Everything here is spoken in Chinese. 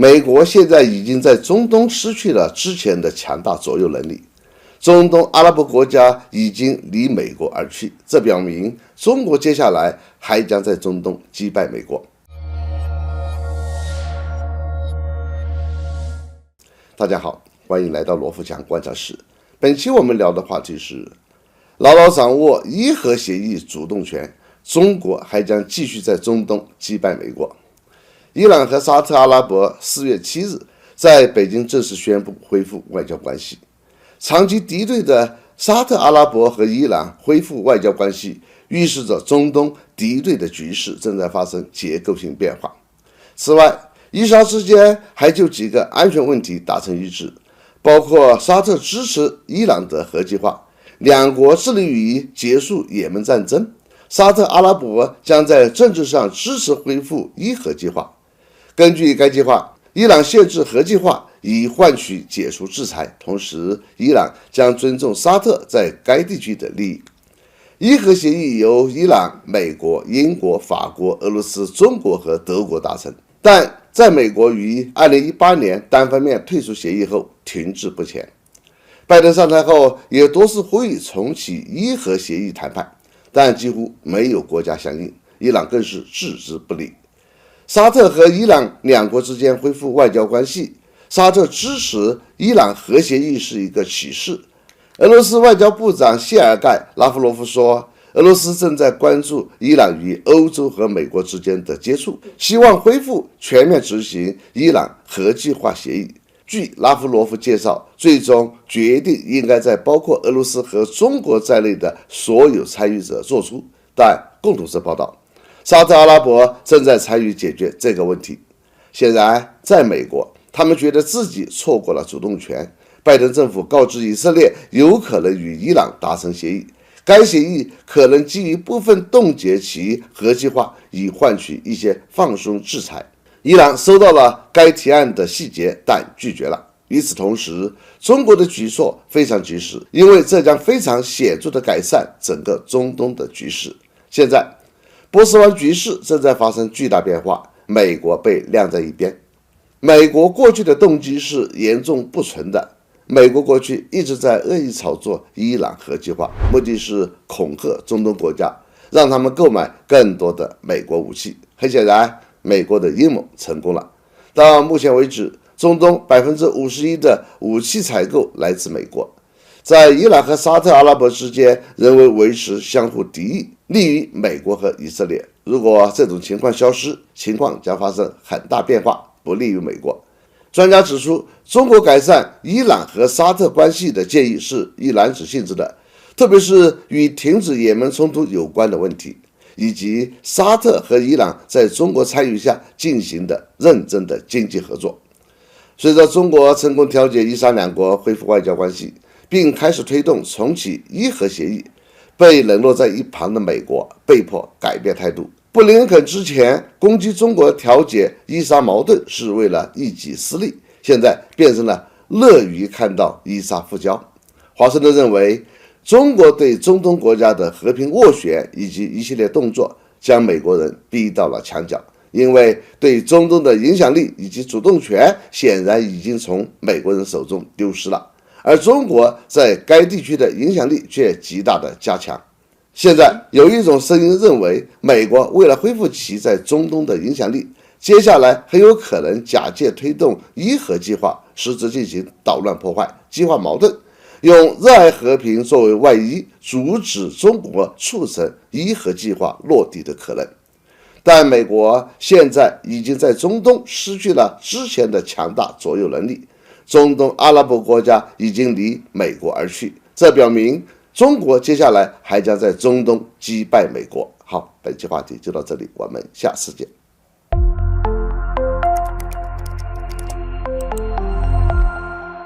美国现在已经在中东失去了之前的强大左右能力，中东阿拉伯国家已经离美国而去，这表明中国接下来还将在中东击败美国。大家好，欢迎来到罗富强观察室。本期我们聊的话题是：牢牢掌握伊核协议主动权，中国还将继续在中东击败美国。伊朗和沙特阿拉伯4月7日在北京正式宣布恢复外交关系。长期敌对的沙特阿拉伯和伊朗恢复外交关系，预示着中东敌对的局势正在发生结构性变化。此外，伊沙之间还就几个安全问题达成一致，包括沙特支持伊朗的核计划，两国致力于结束也门战争，沙特阿拉伯将在政治上支持恢复伊核计划。根据该计划，伊朗限制核计划以换取解除制裁，同时伊朗将尊重沙特在该地区的利益。伊核协议由伊朗、美国、英国、法国、俄罗斯、中国和德国达成，但在美国于2018年单方面退出协议后停滞不前。拜登上台后也多次呼吁重启伊核协议谈判，但几乎没有国家响应，伊朗更是置之不理。沙特和伊朗两国之间恢复外交关系，沙特支持伊朗核协议是一个启示。俄罗斯外交部长谢尔盖·拉夫罗夫说，俄罗斯正在关注伊朗与欧洲和美国之间的接触，希望恢复全面执行伊朗核计划协议。据拉夫罗夫介绍，最终决定应该在包括俄罗斯和中国在内的所有参与者做出，但共同社报道，沙特阿拉伯正在参与解决这个问题。显然，在美国，他们觉得自己错过了主动权。拜登政府告知以色列有可能与伊朗达成协议，该协议可能基于部分冻结其核计划，以换取一些放松制裁。伊朗收到了该提案的细节，但拒绝了。与此同时，中国的举措非常及时，因为这将非常显著地改善整个中东的局势。现在，波斯湾局势正在发生巨大变化，美国被晾在一边。美国过去的动机是严重不纯的，美国过去一直在恶意炒作伊朗核计划，目的是恐吓中东国家，让他们购买更多的美国武器。很显然，美国的阴谋成功了。到目前为止，中东51%的武器采购来自美国。在伊朗和沙特阿拉伯之间，仍为维持相互敌意，利于美国和以色列。如果这种情况消失，情况将发生很大变化，不利于美国。专家指出，中国改善伊朗和沙特关系的建议是一揽子性质的，特别是与停止也门冲突有关的问题，以及沙特和伊朗在中国参与下进行的认真的经济合作。随着中国成功调解伊沙两国恢复外交关系，并开始推动重启伊核协议，被冷落在一旁的美国被迫改变态度。布林肯之前攻击中国调解伊沙矛盾是为了一己私利，现在变成了乐于看到伊沙复交。华盛顿认为，中国对中东国家的和平斡旋以及一系列动作将美国人逼到了墙角，因为对中东的影响力以及主动权显然已经从美国人手中丢失了，而中国在该地区的影响力却极大的加强。现在有一种声音认为，美国为了恢复其在中东的影响力，接下来很有可能假借推动伊核计划，实质进行捣乱破坏、激化矛盾，用热爱和平作为外衣，阻止中国促成伊核计划落地的可能。但美国现在已经在中东失去了之前的强大左右能力，中东阿拉伯国家已经离美国而去，这表明中国接下来还将在中东击败美国。好，本期话题就到这里，我们下次见。